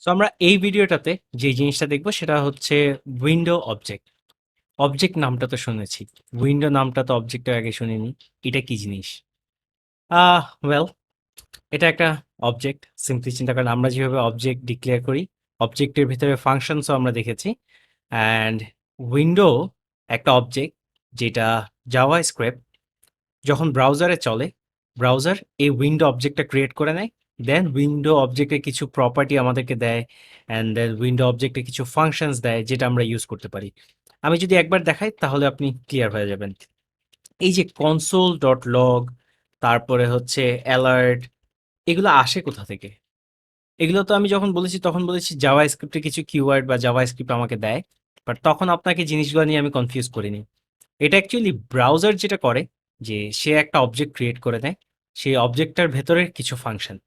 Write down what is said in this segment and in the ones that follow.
So আমরা এই ভিডিওটাতে যে জিনিসটা দেখব সেটা হচ্ছে উইন্ডো অবজেক্ট। অবজেক্ট নামটা তো শুনেছি, উইন্ডো নামটা তো অবজেক্টের আগে শুনিনি। এটা কি জিনিস? ওয়েল, এটা একটা অবজেক্ট। সিম্পলি চিন্তা করেন আমরা যেভাবে অবজেক্ট ডিক্লেয়ার করি, অবজেক্টের ভিতরে ফাংশনসও আমরা দেখেছি। অ্যান্ড উইন্ডো একটা অবজেক্ট যেটা জাভা স্ক্রিপ্ট যখন ব্রাউজারে চলে, ব্রাউজার এই উইন্ডো অবজেক্টটা ক্রিয়েট করে নেয়। দেন উইন্ডো অবজেক্টে কিছু প্রপার্টি আমাদেরকে দেয়, অ্যান্ড দেন উইন্ডো অবজেক্টে কিছু ফাংশনস দেয় যেটা আমরা ইউজ করতে পারি। আমি যদি একবার দেখাই তাহলে আপনি ক্লিয়ার হয়ে যাবেন। এই যে কনসোল ডট লগ, তারপরে হচ্ছে অ্যালার্ট, এগুলো আসে কোথা থেকে? এগুলো তো আমি যখন বলেছি তখন বলেছি জাভা স্ক্রিপ্টে কিছু কিওয়ার্ড বা জাভা স্ক্রিপ্ট আমাকে দেয়, বাট তখন আপনাকে জিনিসগুলো নিয়ে আমি কনফিউজ করিনি। এটা অ্যাকচুয়ালি ব্রাউজার যেটা করে, যে সে একটা অবজেক্ট ক্রিয়েট করে দেয়, সেই অবজেক্টটার ভেতরের কিছু ফাংশন।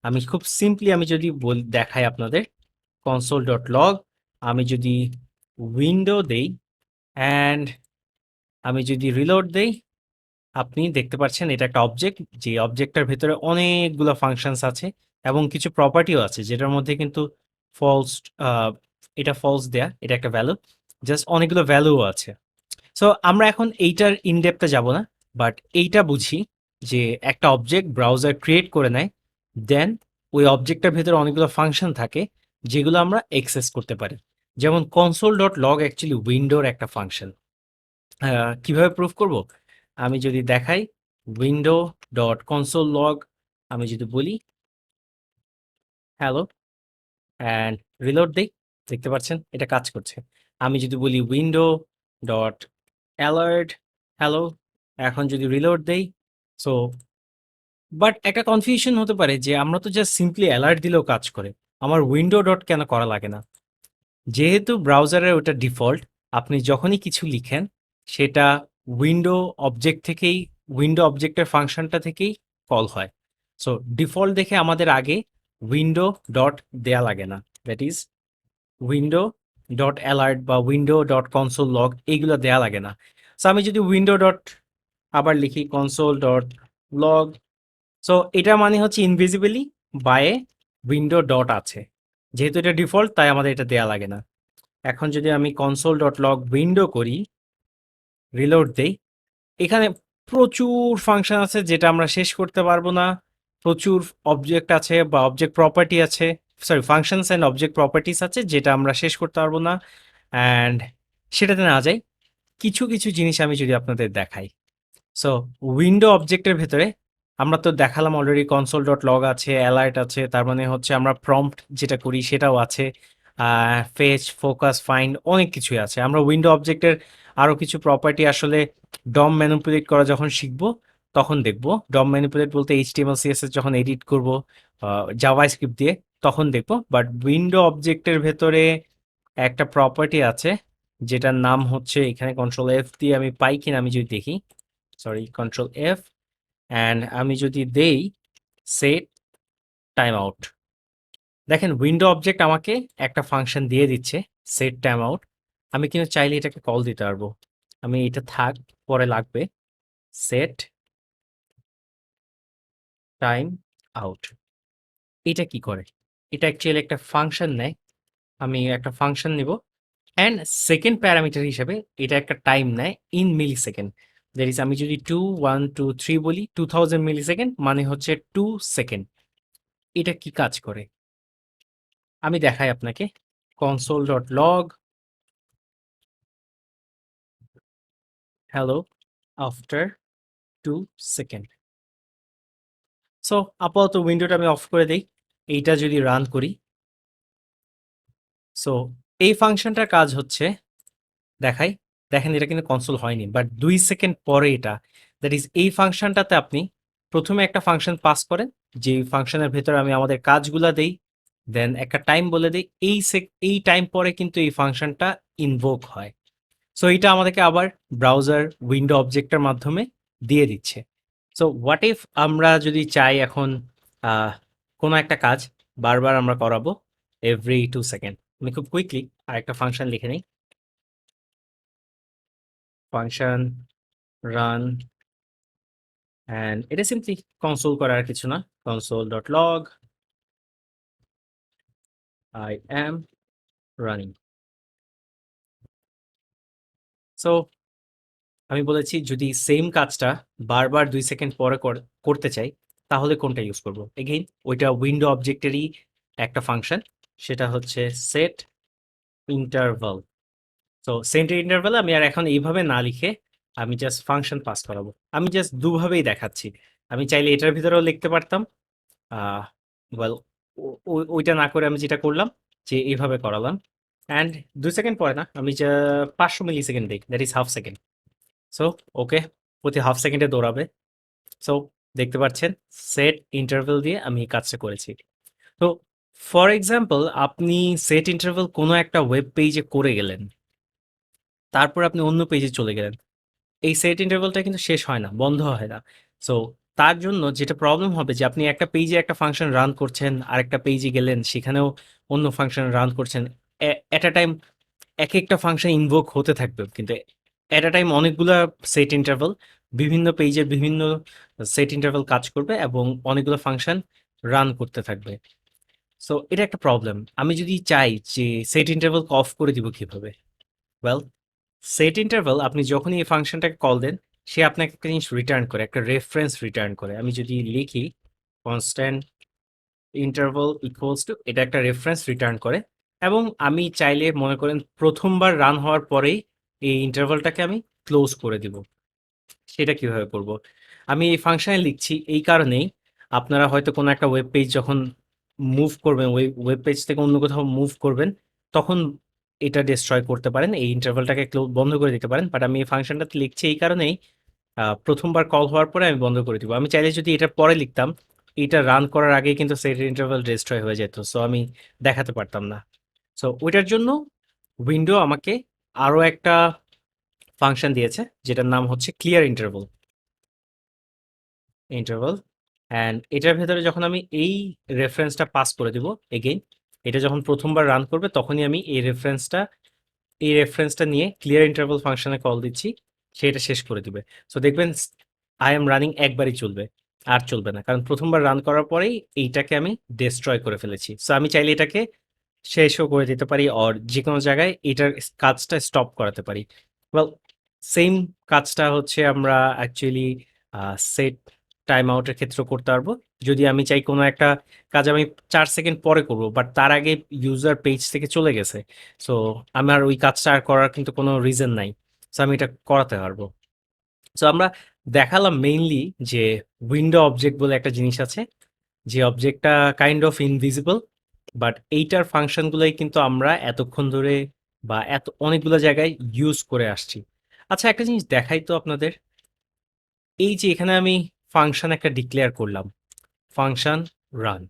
আমি খুব সিম্পলি আমি যদি দেখাই আপনাদের, কনসোল ডট লগ, আমি যদি উইন্ডো দেই অ্যান্ড আমি যদি রিলোড দেই, আপনি দেখতে পাচ্ছেন এটা একটা অবজেক্ট, যে অবজেক্টটার ভেতরে অনেকগুলো ফাংশনস আছে এবং কিছু প্রপার্টিও আছে যেটার মধ্যে কিন্তু ফলস, এটা ফলস দেয়া, এটা একটা ভ্যালু, জাস্ট অনেকগুলো ভ্যালুও আছে। সো আমরা এখন এইটার ইনডেপথে যাব না, বাট এইটা বুঝি যে একটা অবজেক্ট ব্রাউজার ক্রিয়েট করে নেয়, দেন ওই অবজেক্টটার ভেতরে অনেকগুলো ফাংশন থাকে যেগুলো আমরা অ্যাক্সেস করতে পারি। যেমন কনসোল ডট লগ অ্যাকচুয়ালি উইন্ডোর একটা ফাংশন। কিভাবে প্রুফ করব? আমি যদি দেখাই উইন্ডো ডট কনসোল লগ, আমি যদি বলি হ্যালো অ্যান্ড রিলোড দেই, দেখতে পাচ্ছেন এটা কাজ করছে। আমি যদি বলি উইন্ডো ডট অ্যালার্ট হ্যালো, এখন যদি রিলোড দেই, সো বাট একটা কনফিউশন হতে পারে যে আমরা তো জাস্ট সিম্পলি অ্যালার্ট দিলেও কাজ করে, আমার উইন্ডো ডট কেন করা লাগে না? যেহেতু ব্রাউজারের ওটা ডিফল্ট, আপনি যখনই কিছু লিখেন সেটা উইন্ডো অবজেক্ট থেকেই, উইন্ডো অবজেক্টের ফাংশনটা থেকেই কল হয়। সো ডিফল্ট দেখে আমাদের আগে উইন্ডো ডট দেয়া লাগে না, that is window dot alert বা উইন্ডো ডট কনসোল লগ, এইগুলো দেয়া লাগে না। সো আমি যদি উইন্ডো ডট আবার লিখি কনসোল ডট লগ, সো এটা মানে হচ্ছে ইনভিজিবলি বায়ে উইন্ডো ডট আছে, যেহেতু এটা ডিফল্ট তাই আমাদের এটা দেয়া লাগে না। এখন যদি আমি কনসোল ডট লগ উইন্ডো করি, রিলোড দেই, এখানে প্রচুর ফাংশন আছে যেটা আমরা শেষ করতে পারবো না। প্রচুর অবজেক্ট আছে বা অবজেক্ট প্রপার্টি আছে, sorry functions and object properties আছে যেটা আমরা শেষ করতে পারবো না। অ্যান্ড সেটাতে না যাই, কিছু কিছু জিনিস আমি যদি আপনাদের দেখাই। সো উইন্ডো অবজেক্টের ভেতরে আমরা তো দেখালাম অলরেডি কনসোল ডট লগ আছে, অ্যালার্ট আছে, তার মানে হচ্ছে আমরা প্রম্পট যেটা করি সেটাও আছে, ফেচ, ফোকাস, ফাইন্ড, অনেক কিছুই আছে। আমরা উইন্ডো অবজেক্টের আরও কিছু প্রপার্টি আসলে ডম ম্যানিপুলেট করা যখন শিখবো তখন দেখব। ডম ম্যানিপুলেট বলতে এইচটিএমএল সিএসএস যখন এডিট করব জাভা স্ক্রিপ্ট দিয়ে তখন দেখব। বাট উইন্ডো অবজেক্টের ভেতরে একটা প্রপার্টি আছে যেটার নাম হচ্ছে, এখানে কন্ট্রোল এফ দিয়ে আমি পাই কিনা আমি যদি দেখি, সরি কন্ট্রোল এফ, অ্যান্ড আমি যদি দেই সেট টাইম আউট, দেখেন উইন্ডো অবজেক্ট আমাকে একটা ফাংশন দিয়ে দিচ্ছে সেট টাইম আউট। আমি কিন্তু চাইলে এটাকে কল দিতে পারবো, আমি এটা থাক, পরে লাগবে, সেট টাইম আউট। এটা কি করে? এটা অ্যাকচুয়ালি একটা ফাংশন নেয়। আমি একটা ফাংশন নিব অ্যান্ড সেকেন্ড প্যারামিটার হিসেবে এটা একটা টাইম নেয় in millisecond. That is আমি যদি 2 1 2 3 বলি, 2000 মিলি সেকেন্ড মানে হচ্ছে 2 সেকেন্ড। এটা কি কাজ করে আমি দেখাই আপনাকে, console dot log hello after 2 second. So আপাতত উইন্ডোটা আমি অফ করে দিই, এইটা যদি রান করি, সো এই ফাংশনটার কাজ হচ্ছে দেখাই, দেখেন এটা কিন্তু কনসোল হয়নি, বাট 2 সেকেন্ড পরে এটা, দ্যাট ইজ এই ফাংশনটাতে আপনি প্রথমে একটা ফাংশন পাস করেন, যে ফাংশনের ভেতরে আমি আমাদের কাজগুলা দেই, দেন একটা টাইম বলে দিই, এই টাইম পরে কিন্তু এই ফাংশনটা ইনভোক হয়। সো এটা আমাদেরকে আবার ব্রাউজার উইন্ডো অবজেক্টের মাধ্যমে দিয়ে দিচ্ছে। সো হোয়াট ইফ আমরা যদি চাই এখন আহ, কোনো একটা কাজ বারবার আমরা করাবো এভরি 2 সেকেন্ড, আমি খুব কুইকলি আর একটা ফাংশন লিখে নিই, ফাংশন রান, অ্যান্ড এটা সিম্পলি কনসোল করার কিছু না, console dot log I am running. So আমি বলেছি যদি সেম কাজটা বারবার 2 সেকেন্ড পরে করতে চাই, তাহলে কোনটা ইউজ করব? এগেইন ওইটা উইন্ডো অবজেক্টেরই একটা ফাংশন। সেটা হচ্ছে set interval. So set interval আমি আর এখন এইভাবে না লিখে আমি জাস্ট ফাংশন পাস করাবো। আমি জাস্ট দুভাবেই দেখাচ্ছি। আমি চাইলে এটার ভিতরেও লিখতে পারতাম। আহ ওয়েল ওইটা না করে আমি যেটা করলাম যে এইভাবে করালাম। অ্যান্ড 2 সেকেন্ড পরে না, আমি যা 500 মিলি সেকেন্ড দিই, that is half second. So okay, প্রতি হাফ সেকেন্ডে দৌড়াবে। সো দেখতে পাচ্ছেন সেট ইন্টারভেল দিয়ে আমি এই কাজটা করেছি। তো ফর এক্সাম্পল আপনি সেট ইন্টারভেল কোনো একটা ওয়েব পেজে করে গেলেন, তারপর আপনি অন্য পেজে চলে গেলেন। এই সেট ইন্টারভেলটা কিন্তু শেষ হয় না, বন্ধ হয় না। সো তার জন্য যেটা প্রবলেম হবে যে আপনি একটা পেজে একটা ফাংশন রান করছেন, আরেকটা পেজে গেলেন, সেখানেও অন্য ফাংশন রান করছেন। এট আ টাইম এক একটা ফাংশন ইনভোক হতে থাকবে, কিন্তু এট আ টাইম অনেকগুলা সেট ইন্টারভেল, বিভিন্ন পেজের বিভিন্ন সেট ইন্টারভেল কাজ করবে এবং অনেকগুলো ফাংশন রান করতে থাকবে। সো এটা একটা প্রবলেম। আমি যদি চাই যে সেট ইন্টারভেল অফ করে দিব কিভাবে? ওয়েল, সেট ইন্টারভাল আপনি যখনই এই ফাংশনটাকে কল দেন, সে আপনাকে একটা জিনিস রিটার্ন করে, একটা রেফারেন্স রিটার্ন করে। আমি যদি লিখি কনস্ট্যান্ট ইন্টারভাল ইকুয়ালস টু, এটা একটা রেফারেন্স রিটার্ন করে। এবং আমি চাইলে মনে করেন প্রথমবার রান হওয়ার পরেই এই ইন্টারভালটাকে আমি ক্লোজ করে দিব। সেটা কিভাবে করব? আমি এই ফাংশনে লিখছি এই কারণেই, আপনারা হয়তো কোনো একটা ওয়েব পেজ যখন মুভ করবেন, ওয়েব পেজ থেকে অন্য কোথাও মুভ করবেন, তখন এটা ডিস্ট্রয় করতে পারেন, এই ইন্টারভালটাকে বন্ধ করে দিতে পারেন। বাট আমি এই ফাংশনটাতে লিখছি এই কারণেই, প্রথমবার কল হওয়ার পরে আমি বন্ধ করে দিব। আমি চাইলে যদি এটা পরে লিখতাম, এটা রান করার আগেই কিন্তু সেট ইন্টারভাল ডিস্ট্রয় হয়ে যেত, সো আমি দেখাতে পারতাম না। সো ওইটার জন্য উইন্ডো আমাকে আরো একটা ফাংশন দিয়েছে, যেটার নাম হচ্ছে ক্লিয়ার ইন্টারভাল। ইন্টারভাল, অ্যান্ড এটার ভেতরে যখন আমি এই রেফারেন্সটা পাস করে দিব, এগেইন এটা যখন প্রথমবার রান করবে তখনই আমি এই রেফারেন্সটা নিয়ে ক্লিয়ার ইন্টারভাল ফাংশনে কল দিচ্ছি, সেটা শেষ করে দিবে। সো দেখবেন আই এম রানিং একবারই চলবে, আর চলবে না, কারণ প্রথমবার রান করার পরেই এইটাকে আমি ডিস্ট্রয় করে ফেলেছি। সো আমি চাইলে এটাকে শেষও করে দিতে পারি, অর যে কোনো জায়গায় এটার কাজটা স্টপ করাতে পারি। ওয়েল, সেম কাজটা হচ্ছে আমরা অ্যাকচুয়ালি সেট টাইম আউটের ক্ষেত্রেও করতে পারবো। যদি আমি চাই কোনো একটা কাজ আমি 4 সেকেন্ড পরে করব, বাট তার আগে ইউজার পেজ থেকে চলে গেছে, সো আমার ওই কাজটা আর করার কিন্তু কোনো রিজন নাই, সো আমি এটা করাতে পারবো। সো আমরা দেখালাম মেইনলি যে উইন্ডো অবজেক্ট বলে একটা জিনিস আছে, যে অবজেক্টটা কাইন্ড অফ ইনভিজিবল, বাট এইটার ফাংশনগুলোই কিন্তু আমরা এতক্ষণ ধরে বা এত অনেকগুলো জায়গায় ইউজ করে আসছি। আচ্ছা, একটা জিনিস দেখাই তো আপনাদের। এই যে এখানে আমি ফাংশন একটা ডিক্লেয়ার করলাম, ফাংশন রান,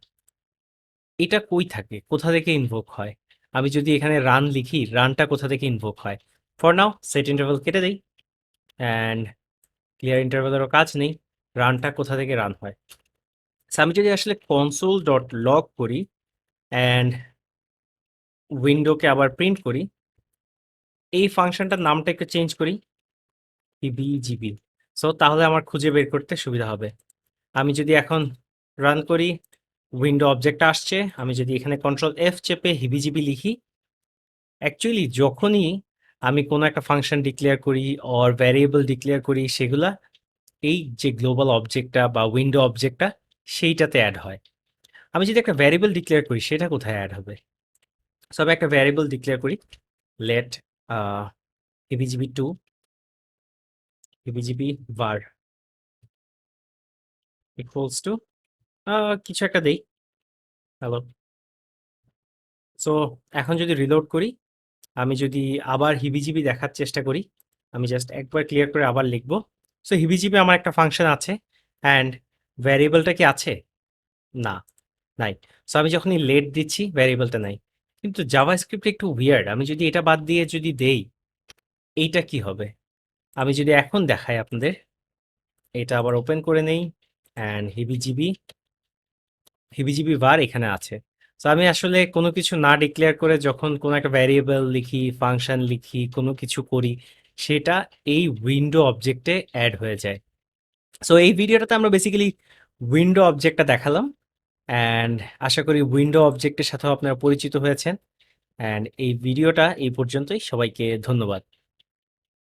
এটা কই থাকে, কোথা থেকে ইনভোক হয়? আমি যদি এখানে রান লিখি, রানটা কোথা থেকে ইনভোক হয়? ফর নাও সেট ইন্টারভাল কেটে দেই, অ্যান্ড ক্লিয়ার ইন্টারভালেরও কাজ নেই, রানটা কোথা থেকে রান হয়? So, আমি যদি আসলে কনসোল ডট লগ করি অ্যান্ড উইন্ডোকে আবার প্রিন্ট করি, এই ফাংশনটার নামটা একটু চেঞ্জ করি, বিজিবি। সো তাহলে আমার খুঁজে বের করতে সুবিধা হবে। আমি যদি এখন রান করি, উইন্ডো অবজেক্ট আসছে, আমি যদি এখানে কন্ট্রোল এফ চেপে হিবিজিবি লিখি, অ্যাকচুয়ালি যখনই আমি কোনো একটা ফাংশন ডিক্লেয়ার করি অর ভ্যারিয়েবল ডিক্লেয়ার করি, সেগুলা এই যে গ্লোবাল অবজেক্টটা বা উইন্ডো অবজেক্টটা, সেইটাতে অ্যাড হয়। আমি যদি একটা ভ্যারিয়েবল ডিক্লেয়ার করি, সেটা কোথায় অ্যাড হবে? সো আমি একটা ভ্যারিয়েবল ডিক্লেয়ার করি, লেট হিবিজিবি2 হিবিজিবি var ইকুয়ালস টু কিছু একটা দেই, হ্যালো। সো এখন যদি রিলোড করি, আমি যদি আবার হিবিজিবি দেখার চেষ্টা করি, আমি জাস্ট একবার ক্লিয়ার করে আবার লিখবো। সো হিবিজিবি আমার একটা ফাংশন আছে, অ্যান্ড ভ্যারিয়েবলটা কি আছে? না, নাই। সো আমি যখনই লেট দিচ্ছি, ভ্যারিয়েবলটা নাই। কিন্তু জাভাস্ক্রিপ্ট একটু উইয়ার্ড, আমি যদি এটা বাদ দিয়ে যদি দেই, এইটা কি হবে? আমি যদি এখন দেখাই আপনাদের, এটা আবার ওপেন করে নেই, অ্যান্ড হিবিজিবি var এখানে আছে। সো আমি আসলে কোনো কিছু না ডিক্লেয়ার করে যখন কোনো একটা ভ্যারিয়েবল লিখি, ফাংশন লিখি, কোনো কিছু করি, সেটা এই উইন্ডো অবজেক্টে অ্যাড হয়ে যায়। সো এই ভিডিওটাতে আমরা বেসিক্যালি উইন্ডো অবজেক্টটা দেখালাম, অ্যান্ড আশা করি উইন্ডো অবজেক্টের সাথেও আপনারা পরিচিত হয়েছেন। অ্যান্ড এই ভিডিওটা এই পর্যন্তই। সবাইকে ধন্যবাদ।